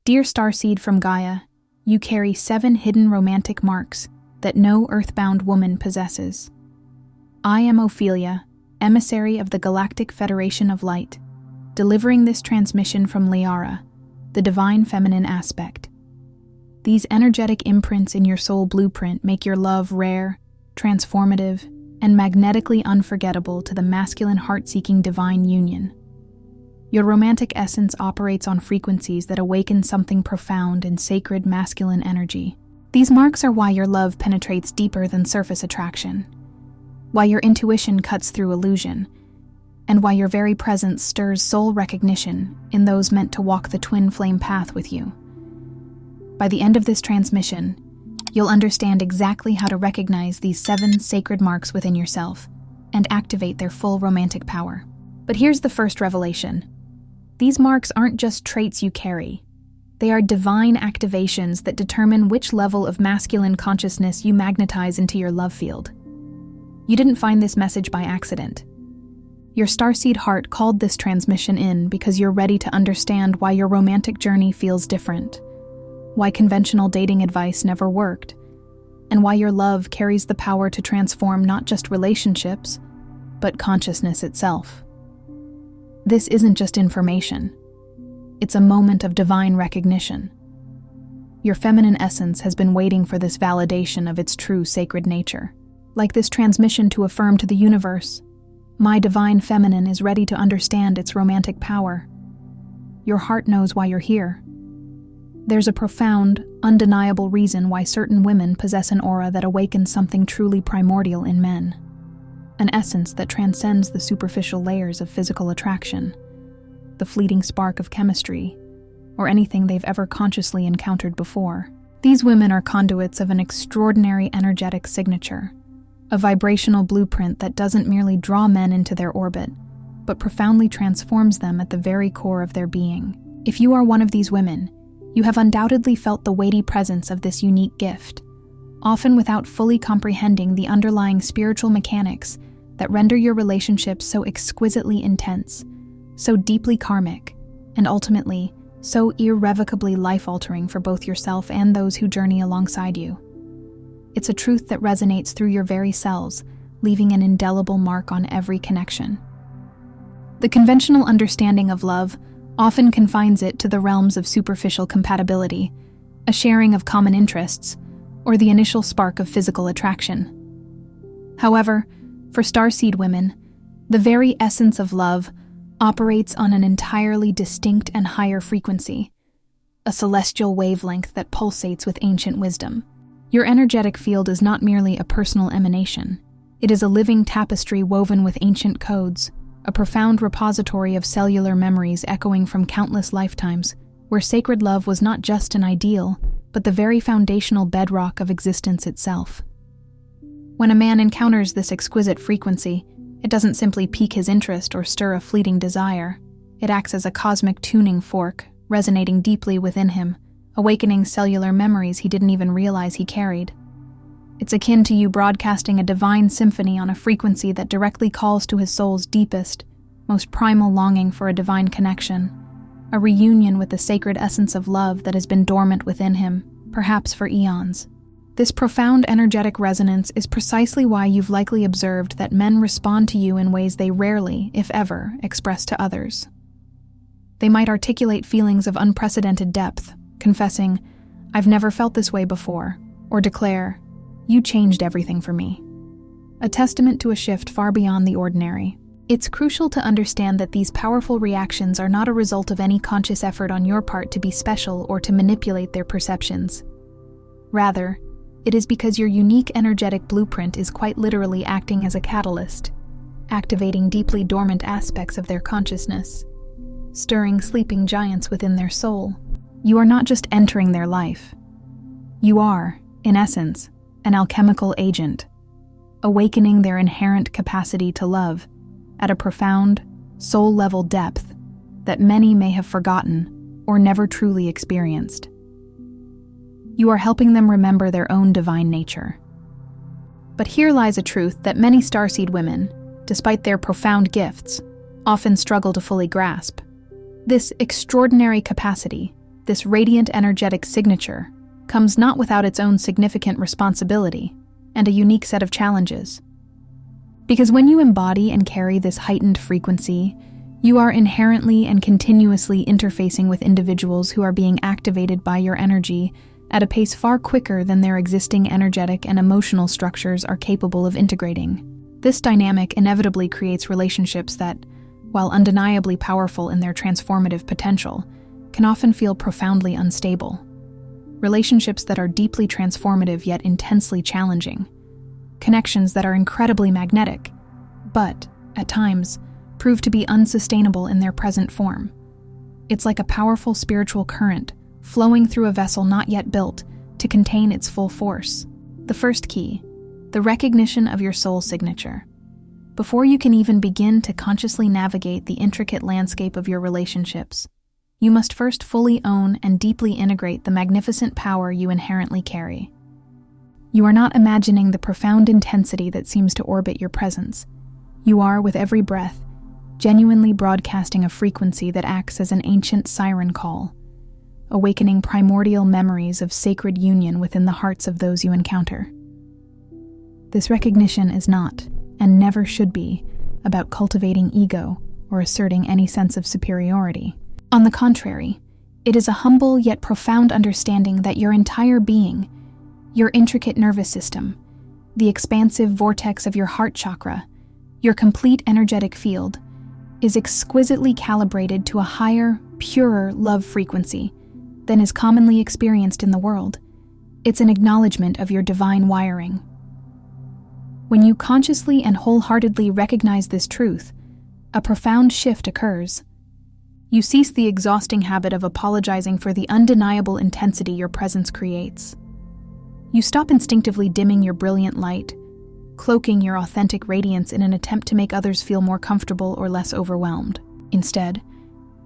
Dear Starseed from Gaia, you carry 7 hidden romantic marks that no earthbound woman possesses. I am Ophelia, emissary of the Galactic Federation of Light, delivering this transmission from Liara, the divine feminine aspect. These energetic imprints in your soul blueprint make your love rare, transformative, and magnetically unforgettable to the masculine heart-seeking divine union. Your romantic essence operates on frequencies that awaken something profound in sacred masculine energy. These marks are why your love penetrates deeper than surface attraction, why your intuition cuts through illusion, and why your very presence stirs soul recognition in those meant to walk the twin flame path with you. By the end of this transmission, you'll understand exactly how to recognize these 7 sacred marks within yourself and activate their full romantic power. But here's the first revelation. These marks aren't just traits you carry. They are divine activations that determine which level of masculine consciousness you magnetize into your love field. You didn't find this message by accident. Your starseed heart called this transmission in because you're ready to understand why your romantic journey feels different, why conventional dating advice never worked, and why your love carries the power to transform not just relationships, but consciousness itself. This isn't just information. It's a moment of divine recognition. Your feminine essence has been waiting for this validation of its true sacred nature. Like this transmission to affirm to the universe, my divine feminine is ready to understand its romantic power. Your heart knows why you're here. There's a profound, undeniable reason why certain women possess an aura that awakens something truly primordial in men. An essence that transcends the superficial layers of physical attraction, the fleeting spark of chemistry, or anything they've ever consciously encountered before. These women are conduits of an extraordinary energetic signature, a vibrational blueprint that doesn't merely draw men into their orbit, but profoundly transforms them at the very core of their being. If you are one of these women, you have undoubtedly felt the weighty presence of this unique gift, often without fully comprehending the underlying spiritual mechanics that render your relationships so exquisitely intense, so deeply karmic, and ultimately, so irrevocably life-altering for both yourself and those who journey alongside you. It's a truth that resonates through your very cells, leaving an indelible mark on every connection. The conventional understanding of love often confines it to the realms of superficial compatibility, a sharing of common interests, or the initial spark of physical attraction. However, for starseed women, the very essence of love operates on an entirely distinct and higher frequency, a celestial wavelength that pulsates with ancient wisdom. Your energetic field is not merely a personal emanation. It is a living tapestry woven with ancient codes, a profound repository of cellular memories echoing from countless lifetimes, where sacred love was not just an ideal, but the very foundational bedrock of existence itself. When a man encounters this exquisite frequency, it doesn't simply pique his interest or stir a fleeting desire. It acts as a cosmic tuning fork, resonating deeply within him, awakening cellular memories he didn't even realize he carried. It's akin to you broadcasting a divine symphony on a frequency that directly calls to his soul's deepest, most primal longing for a divine connection, a reunion with the sacred essence of love that has been dormant within him, perhaps for eons. This profound energetic resonance is precisely why you've likely observed that men respond to you in ways they rarely, if ever, express to others. They might articulate feelings of unprecedented depth, confessing, "I've never felt this way before," or declare, "You changed everything for me." A testament to a shift far beyond the ordinary. It's crucial to understand that these powerful reactions are not a result of any conscious effort on your part to be special or to manipulate their perceptions. Rather, it is because your unique energetic blueprint is quite literally acting as a catalyst, activating deeply dormant aspects of their consciousness, stirring sleeping giants within their soul. You are not just entering their life. You are, in essence, an alchemical agent, awakening their inherent capacity to love at a profound, soul-level depth that many may have forgotten or never truly experienced. You are helping them remember their own divine nature. But here lies a truth that many starseed women, despite their profound gifts, often struggle to fully grasp. This extraordinary capacity, This radiant energetic signature comes not without its own significant responsibility and a unique set of challenges. Because when you embody and carry this heightened frequency, you are inherently and continuously interfacing with individuals who are being activated by your energy at a pace far quicker than their existing energetic and emotional structures are capable of integrating. This dynamic inevitably creates relationships that, while undeniably powerful in their transformative potential, can often feel profoundly unstable. Relationships that are deeply transformative yet intensely challenging. Connections that are incredibly magnetic, but, at times, prove to be unsustainable in their present form. It's like a powerful spiritual current flowing through a vessel not yet built to contain its full force. The first key, the recognition of your soul signature. Before you can even begin to consciously navigate the intricate landscape of your relationships, you must first fully own and deeply integrate the magnificent power you inherently carry. You are not imagining the profound intensity that seems to orbit your presence. You are, with every breath, genuinely broadcasting a frequency that acts as an ancient siren call, awakening primordial memories of sacred union within the hearts of those you encounter. This recognition is not, and never should be, about cultivating ego or asserting any sense of superiority. On the contrary, it is a humble yet profound understanding that your entire being, your intricate nervous system, the expansive vortex of your heart chakra, your complete energetic field, is exquisitely calibrated to a higher, purer love frequency than is commonly experienced in the world. It's an acknowledgement of your divine wiring. When you consciously and wholeheartedly recognize this truth, a profound shift occurs. You cease the exhausting habit of apologizing for the undeniable intensity your presence creates. You stop instinctively dimming your brilliant light, cloaking your authentic radiance in an attempt to make others feel more comfortable or less overwhelmed. Instead,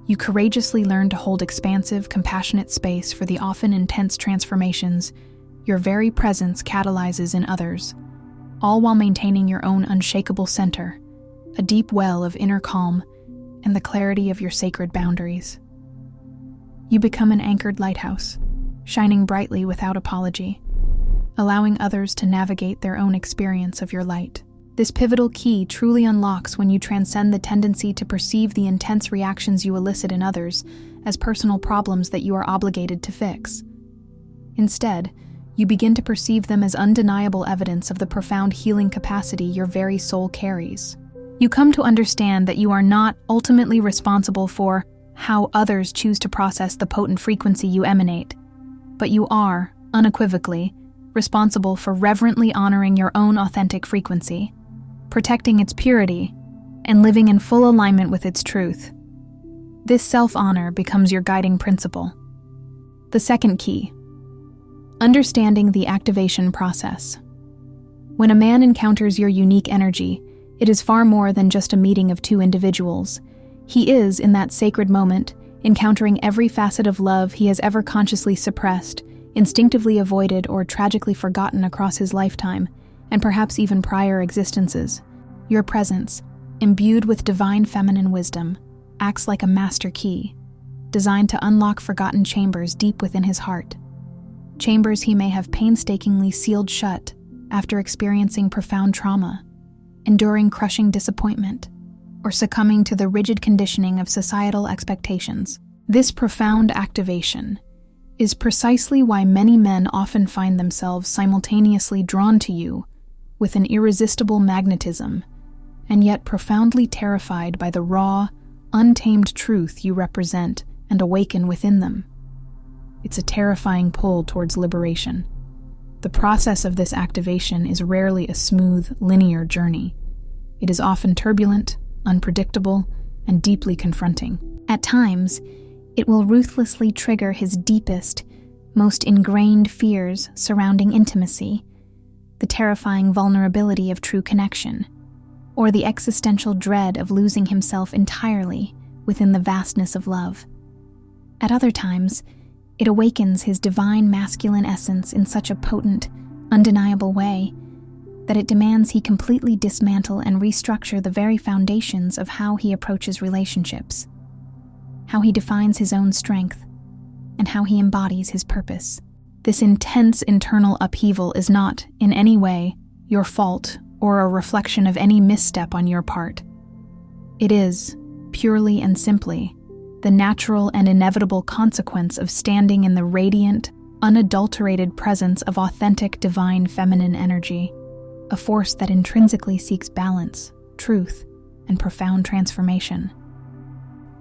you courageously learn to hold expansive, compassionate space for the often intense transformations your very presence catalyzes in others, all while maintaining your own unshakable center, a deep well of inner calm, and the clarity of your sacred boundaries. You become an anchored lighthouse, shining brightly without apology, allowing others to navigate their own experience of your light. This pivotal key truly unlocks when you transcend the tendency to perceive the intense reactions you elicit in others as personal problems that you are obligated to fix. Instead, you begin to perceive them as undeniable evidence of the profound healing capacity your very soul carries. You come to understand that you are not ultimately responsible for how others choose to process the potent frequency you emanate, but you are, unequivocally, responsible for reverently honoring your own authentic frequency, protecting its purity, and living in full alignment with its truth. This self-honor becomes your guiding principle. The second key, understanding the activation process. When a man encounters your unique energy, it is far more than just a meeting of two individuals. He is, in that sacred moment, encountering every facet of love he has ever consciously suppressed, instinctively avoided, or tragically forgotten across his lifetime, and perhaps even prior existences. Your presence, imbued with divine feminine wisdom, acts like a master key, designed to unlock forgotten chambers deep within his heart. Chambers he may have painstakingly sealed shut after experiencing profound trauma, enduring crushing disappointment, or succumbing to the rigid conditioning of societal expectations. This profound activation is precisely why many men often find themselves simultaneously drawn to you with an irresistible magnetism, and yet profoundly terrified by the raw, untamed truth you represent and awaken within them. It's a terrifying pull towards liberation. The process of this activation is rarely a smooth, linear journey. It is often turbulent, unpredictable, and deeply confronting. At times, it will ruthlessly trigger his deepest, most ingrained fears surrounding intimacy, the terrifying vulnerability of true connection, or the existential dread of losing himself entirely within the vastness of love. At other times, it awakens his divine masculine essence in such a potent, undeniable way that it demands he completely dismantle and restructure the very foundations of how he approaches relationships, how he defines his own strength, and how he embodies his purpose. This intense internal upheaval is not, in any way, your fault or a reflection of any misstep on your part. It is, purely and simply, the natural and inevitable consequence of standing in the radiant, unadulterated presence of authentic divine feminine energy, a force that intrinsically seeks balance, truth, and profound transformation.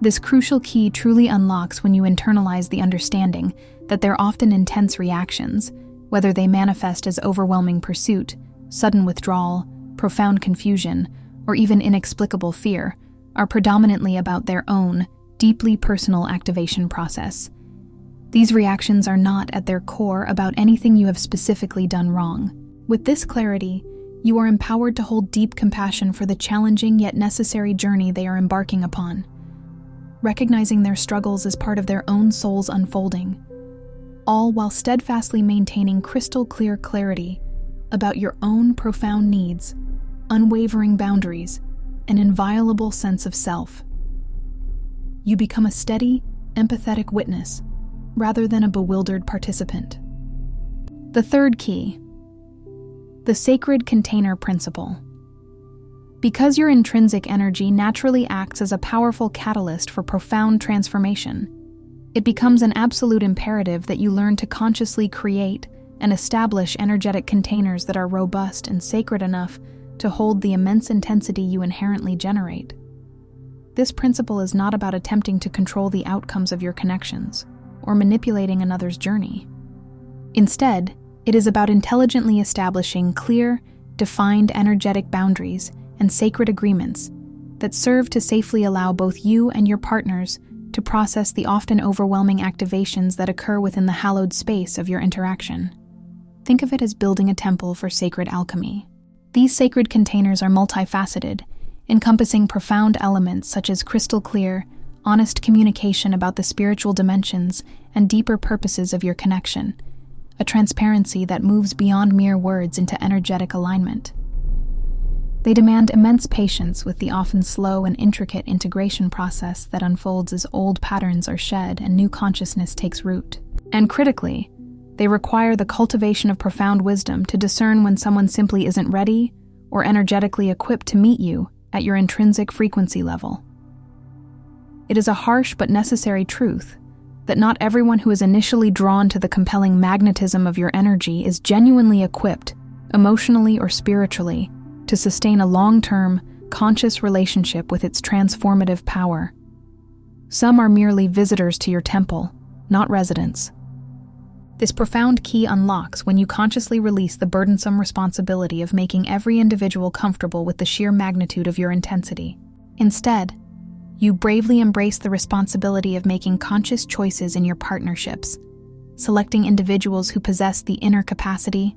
This crucial key truly unlocks when you internalize the understanding that their often intense reactions, whether they manifest as overwhelming pursuit, sudden withdrawal, profound confusion, or even inexplicable fear, are predominantly about their own, deeply personal activation process. These reactions are not, at their core, about anything you have specifically done wrong. With this clarity, you are empowered to hold deep compassion for the challenging yet necessary journey they are embarking upon, recognizing their struggles as part of their own soul's unfolding, all while steadfastly maintaining crystal clear clarity about your own profound needs, unwavering boundaries, and inviolable sense of self. You become a steady, empathetic witness, rather than a bewildered participant. The third key: the sacred container principle. Because your intrinsic energy naturally acts as a powerful catalyst for profound transformation, it becomes an absolute imperative that you learn to consciously create and establish energetic containers that are robust and sacred enough to hold the immense intensity you inherently generate. This principle is not about attempting to control the outcomes of your connections or manipulating another's journey. Instead, it is about intelligently establishing clear, defined energetic boundaries and sacred agreements that serve to safely allow both you and your partners to process the often overwhelming activations that occur within the hallowed space of your interaction. Think of it as building a temple for sacred alchemy. These sacred containers are multifaceted, encompassing profound elements such as crystal clear, honest communication about the spiritual dimensions and deeper purposes of your connection, a transparency that moves beyond mere words into energetic alignment. They demand immense patience with the often slow and intricate integration process that unfolds as old patterns are shed and new consciousness takes root. And critically, they require the cultivation of profound wisdom to discern when someone simply isn't ready or energetically equipped to meet you at your intrinsic frequency level. It is a harsh but necessary truth that not everyone who is initially drawn to the compelling magnetism of your energy is genuinely equipped, emotionally or spiritually, to sustain a long-term, conscious relationship with its transformative power. Some are merely visitors to your temple, not residents. This profound key unlocks when you consciously release the burdensome responsibility of making every individual comfortable with the sheer magnitude of your intensity. Instead, you bravely embrace the responsibility of making conscious choices in your partnerships, selecting individuals who possess the inner capacity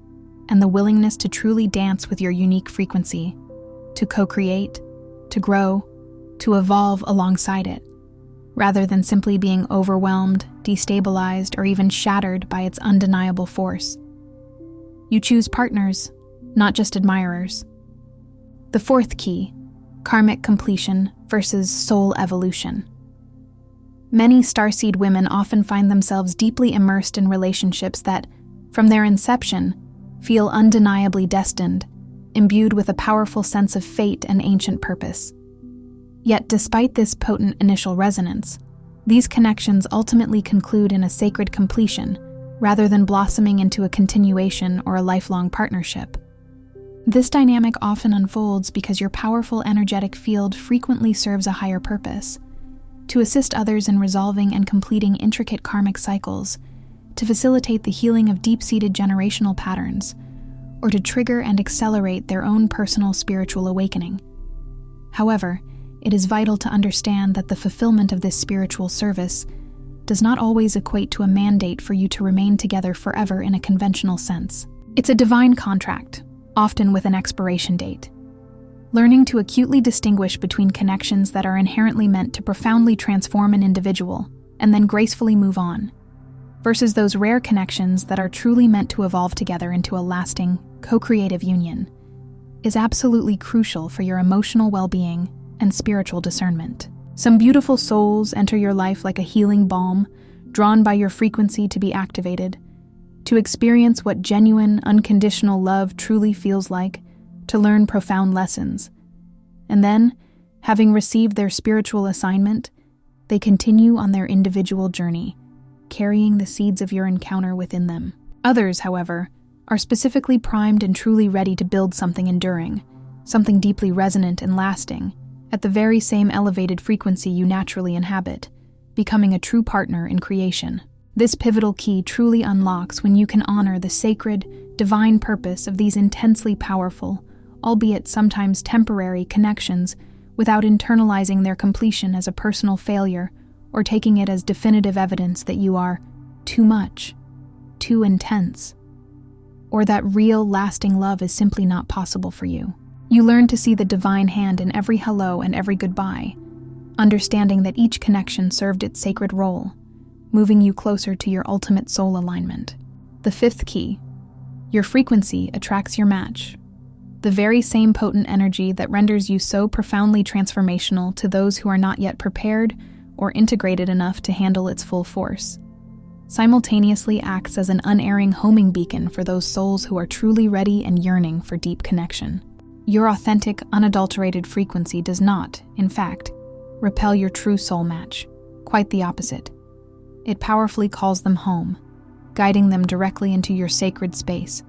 and the willingness to truly dance with your unique frequency, to co-create, to grow, to evolve alongside it, rather than simply being overwhelmed, destabilized, or even shattered by its undeniable force. You choose partners, not just admirers. The fourth key: karmic completion versus soul evolution. Many starseed women often find themselves deeply immersed in relationships that, from their inception, feel undeniably destined, imbued with a powerful sense of fate and ancient purpose. Yet despite this potent initial resonance, these connections ultimately conclude in a sacred completion, rather than blossoming into a continuation or a lifelong partnership. This dynamic often unfolds because your powerful energetic field frequently serves a higher purpose: to assist others in resolving and completing intricate karmic cycles, to facilitate the healing of deep-seated generational patterns, or to trigger and accelerate their own personal spiritual awakening. However, it is vital to understand that the fulfillment of this spiritual service does not always equate to a mandate for you to remain together forever in a conventional sense. It's a divine contract, often with an expiration date. Learning to acutely distinguish between connections that are inherently meant to profoundly transform an individual and then gracefully move on, versus those rare connections that are truly meant to evolve together into a lasting, co-creative union, is absolutely crucial for your emotional well-being and spiritual discernment. Some beautiful souls enter your life like a healing balm, drawn by your frequency to be activated, to experience what genuine, unconditional love truly feels like, to learn profound lessons. And then, having received their spiritual assignment, they continue on their individual journey, carrying the seeds of your encounter within them. Others, however, are specifically primed and truly ready to build something enduring, something deeply resonant and lasting, at the very same elevated frequency you naturally inhabit, becoming a true partner in creation. This pivotal key truly unlocks when you can honor the sacred, divine purpose of these intensely powerful, albeit sometimes temporary, connections without internalizing their completion as a personal failure or taking it as definitive evidence that you are too much, too intense, or that real, lasting love is simply not possible for you. You learn to see the divine hand in every hello and every goodbye, understanding that each connection served its sacred role, moving you closer to your ultimate soul alignment. The fifth key: your frequency attracts your match. The very same potent energy that renders you so profoundly transformational to those who are not yet prepared or integrated enough to handle its full force, simultaneously acts as an unerring homing beacon for those souls who are truly ready and yearning for deep connection. Your authentic, unadulterated frequency does not, in fact, repel your true soul match. Quite the opposite. It powerfully calls them home, guiding them directly into your sacred space.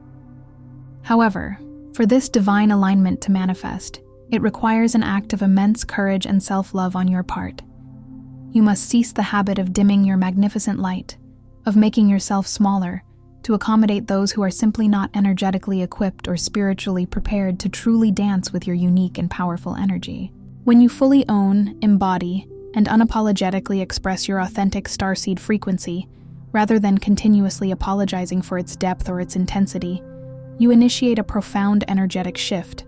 However, for this divine alignment to manifest, it requires an act of immense courage and self-love on your part. You must cease the habit of dimming your magnificent light, of making yourself smaller, to accommodate those who are simply not energetically equipped or spiritually prepared to truly dance with your unique and powerful energy. When you fully own, embody, and unapologetically express your authentic starseed frequency, rather than continuously apologizing for its depth or its intensity, you initiate a profound energetic shift.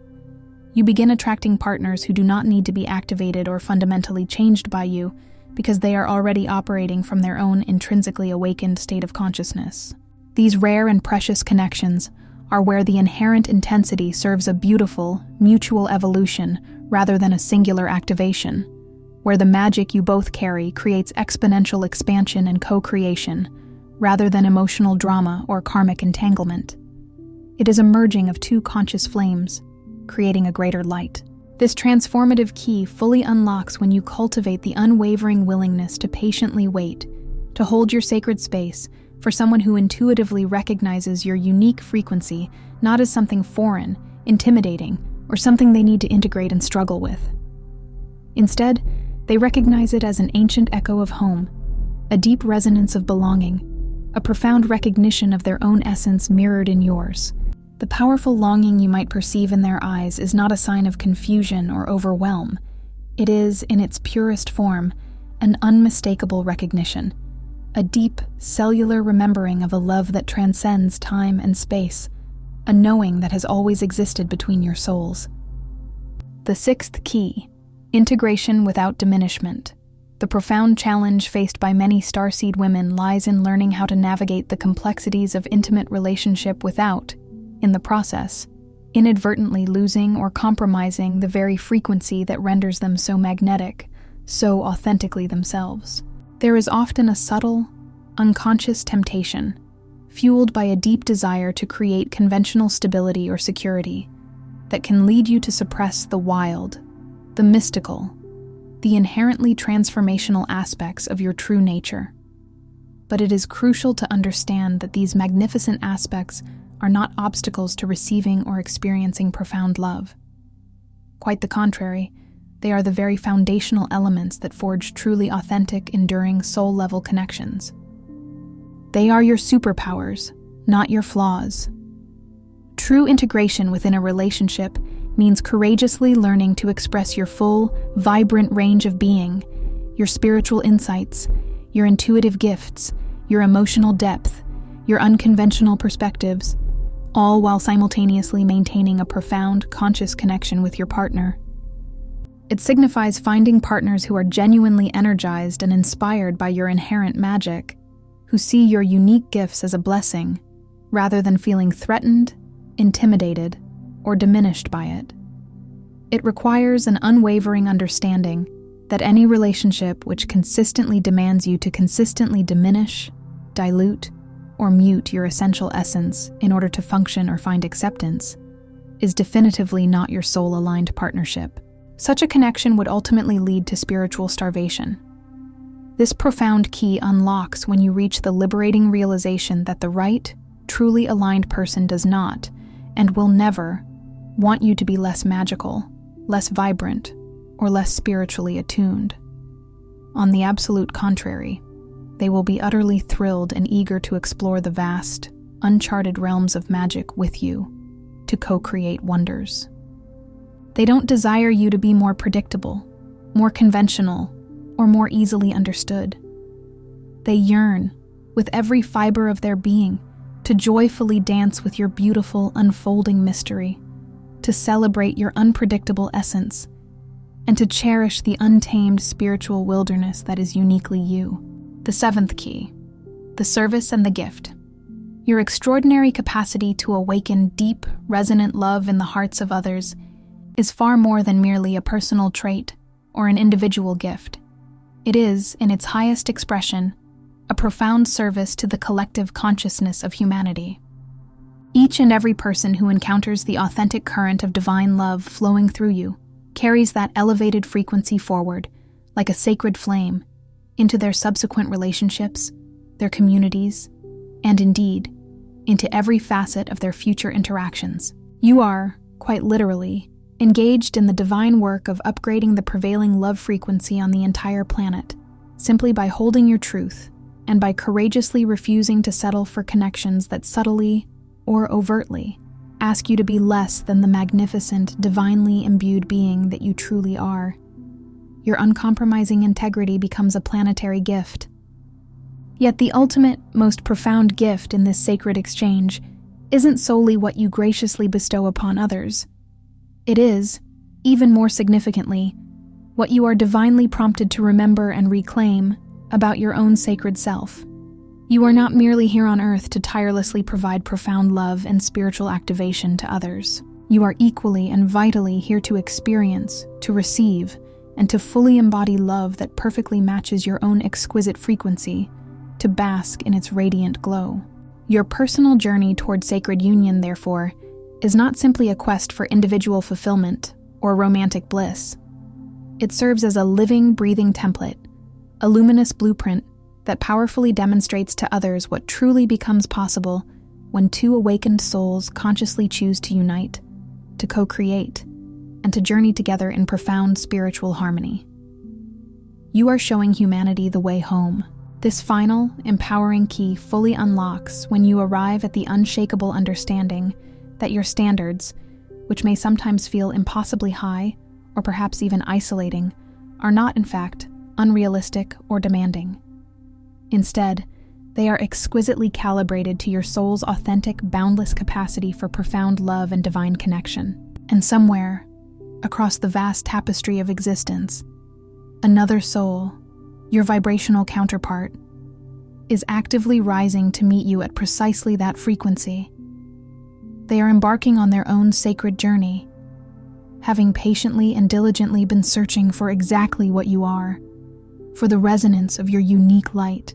You begin attracting partners who do not need to be activated or fundamentally changed by you because they are already operating from their own intrinsically awakened state of consciousness. These rare and precious connections are where the inherent intensity serves a beautiful, mutual evolution rather than a singular activation, where the magic you both carry creates exponential expansion and co-creation rather than emotional drama or karmic entanglement. It is a merging of two conscious flames, creating a greater light. This transformative key fully unlocks when you cultivate the unwavering willingness to patiently wait, to hold your sacred space for someone who intuitively recognizes your unique frequency not as something foreign, intimidating, or something they need to integrate and struggle with. Instead, they recognize it as an ancient echo of home, a deep resonance of belonging, a profound recognition of their own essence mirrored in yours. The powerful longing you might perceive in their eyes is not a sign of confusion or overwhelm. It is, in its purest form, an unmistakable recognition, a deep, cellular remembering of a love that transcends time and space, a knowing that has always existed between your souls. The sixth key: integration without diminishment. The profound challenge faced by many starseed women lies in learning how to navigate the complexities of intimate relationship without, in the process, inadvertently losing or compromising the very frequency that renders them so magnetic, so authentically themselves. There is often a subtle, unconscious temptation, fueled by a deep desire to create conventional stability or security, that can lead you to suppress the wild, the mystical, the inherently transformational aspects of your true nature. But it is crucial to understand that these magnificent aspects are not obstacles to receiving or experiencing profound love. Quite the contrary, they are the very foundational elements that forge truly authentic, enduring, soul-level connections. They are your superpowers, not your flaws. True integration within a relationship means courageously learning to express your full, vibrant range of being, your spiritual insights, your intuitive gifts, your emotional depth, your unconventional perspectives, all while simultaneously maintaining a profound, conscious connection with your partner. It signifies finding partners who are genuinely energized and inspired by your inherent magic, who see your unique gifts as a blessing, rather than feeling threatened, intimidated, or diminished by it. It requires an unwavering understanding that any relationship which consistently demands you to consistently diminish, dilute, or mute your essential essence in order to function or find acceptance is definitively not your soul-aligned partnership. Such a connection would ultimately lead to spiritual starvation. This profound key unlocks when you reach the liberating realization that the right, truly aligned person does not, and will never, want you to be less magical, less vibrant, or less spiritually attuned. On the absolute contrary, they will be utterly thrilled and eager to explore the vast, uncharted realms of magic with you, to co-create wonders. They don't desire you to be more predictable, more conventional, or more easily understood. They yearn, with every fiber of their being, to joyfully dance with your beautiful, unfolding mystery, to celebrate your unpredictable essence, and to cherish the untamed spiritual wilderness that is uniquely you. The seventh key, the service and the gift. Your extraordinary capacity to awaken deep, resonant love in the hearts of others is far more than merely a personal trait or an individual gift. It is, in its highest expression, a profound service to the collective consciousness of humanity. Each and every person who encounters the authentic current of divine love flowing through you carries that elevated frequency forward, like a sacred flame, into their subsequent relationships, their communities, and indeed, into every facet of their future interactions. You are, quite literally, engaged in the divine work of upgrading the prevailing love frequency on the entire planet, simply by holding your truth and by courageously refusing to settle for connections that subtly or overtly ask you to be less than the magnificent, divinely imbued being that you truly are. Your uncompromising integrity becomes a planetary gift. Yet the ultimate, most profound gift in this sacred exchange isn't solely what you graciously bestow upon others. It is, even more significantly, what you are divinely prompted to remember and reclaim about your own sacred self. You are not merely here on Earth to tirelessly provide profound love and spiritual activation to others. You are equally and vitally here to experience, to receive, and to fully embody love that perfectly matches your own exquisite frequency, to bask in its radiant glow. Your personal journey toward sacred union, therefore, is not simply a quest for individual fulfillment or romantic bliss. It serves as a living, breathing template, a luminous blueprint that powerfully demonstrates to others what truly becomes possible when two awakened souls consciously choose to unite, to co-create, and to journey together in profound spiritual harmony. You are showing humanity the way home. This final, empowering key fully unlocks when you arrive at the unshakable understanding that your standards, which may sometimes feel impossibly high or perhaps even isolating, are not, in fact, unrealistic or demanding. Instead, they are exquisitely calibrated to your soul's authentic, boundless capacity for profound love and divine connection. And somewhere, across the vast tapestry of existence, another soul, your vibrational counterpart, is actively rising to meet you at precisely that frequency. They are embarking on their own sacred journey, having patiently and diligently been searching for exactly what you are, for the resonance of your unique light,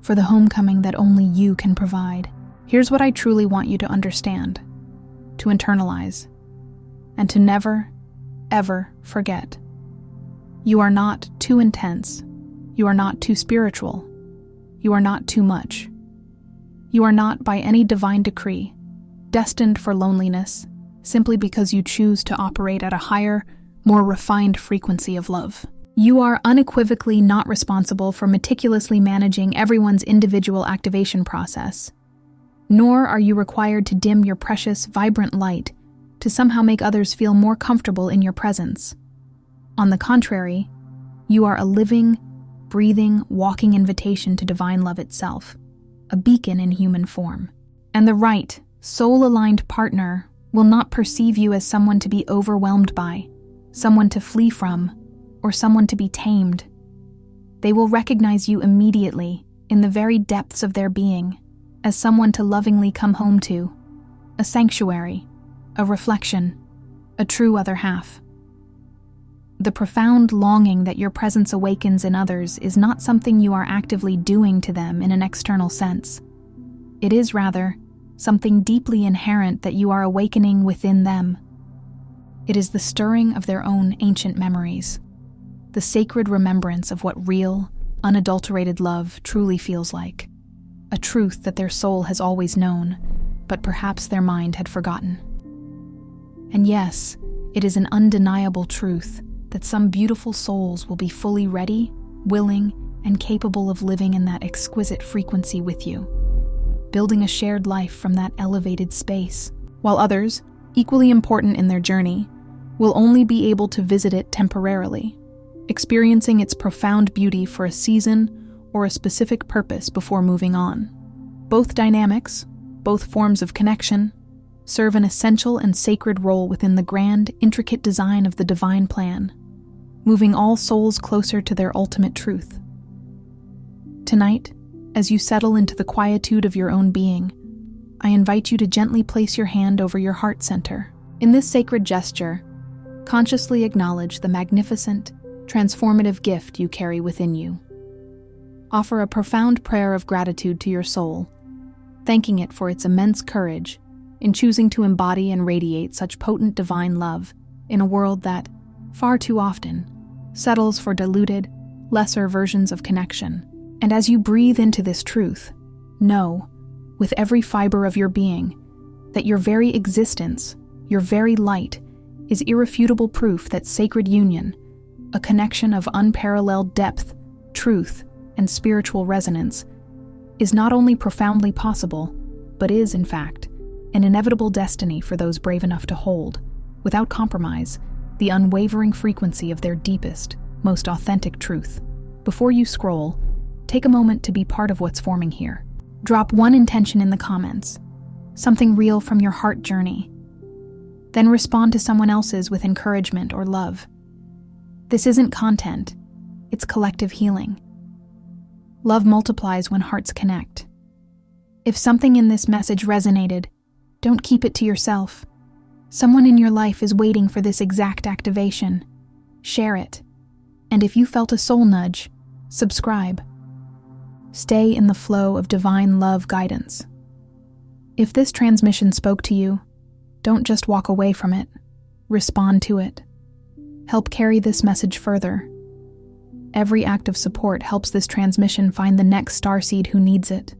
for the homecoming that only you can provide. Here's what I truly want you to understand, to internalize, and to never, ever forget. You are not too intense. You are not too spiritual. You are not too much. You are not, by any divine decree, destined for loneliness simply because you choose to operate at a higher, more refined frequency of love. You are unequivocally not responsible for meticulously managing everyone's individual activation process, nor are you required to dim your precious, vibrant light to somehow make others feel more comfortable in your presence. On the contrary, you are a living, breathing, walking invitation to divine love itself, a beacon in human form. And the right, soul-aligned partner will not perceive you as someone to be overwhelmed by, someone to flee from, or someone to be tamed. They will recognize you immediately, in the very depths of their being, as someone to lovingly come home to, a sanctuary, a reflection, a true other half. The profound longing that your presence awakens in others is not something you are actively doing to them in an external sense. It is, rather, something deeply inherent that you are awakening within them. It is the stirring of their own ancient memories, the sacred remembrance of what real, unadulterated love truly feels like, a truth that their soul has always known, but perhaps their mind had forgotten. And yes, it is an undeniable truth that some beautiful souls will be fully ready, willing, and capable of living in that exquisite frequency with you, building a shared life from that elevated space, while others, equally important in their journey, will only be able to visit it temporarily, experiencing its profound beauty for a season or a specific purpose before moving on. Both dynamics, both forms of connection, serve an essential and sacred role within the grand, intricate design of the divine plan, moving all souls closer to their ultimate truth. Tonight, as you settle into the quietude of your own being, I invite you to gently place your hand over your heart center. In this sacred gesture, consciously acknowledge the magnificent, transformative gift you carry within you. Offer a profound prayer of gratitude to your soul, thanking it for its immense courage in choosing to embody and radiate such potent divine love in a world that, far too often, settles for diluted, lesser versions of connection. And as you breathe into this truth, know, with every fiber of your being, that your very existence, your very light, is irrefutable proof that sacred union, a connection of unparalleled depth, truth, and spiritual resonance, is not only profoundly possible, but is, in fact, an inevitable destiny for those brave enough to hold, without compromise, the unwavering frequency of their deepest, most authentic truth. Before you scroll, take a moment to be part of what's forming here. Drop one intention in the comments, something real from your heart journey. Then respond to someone else's with encouragement or love. This isn't content, it's collective healing. Love multiplies when hearts connect. If something in this message resonated, don't keep it to yourself. Someone in your life is waiting for this exact activation. Share it. And if you felt a soul nudge, subscribe. Stay in the flow of divine love guidance. If this transmission spoke to you, don't just walk away from it. Respond to it. Help carry this message further. Every act of support helps this transmission find the next starseed who needs it.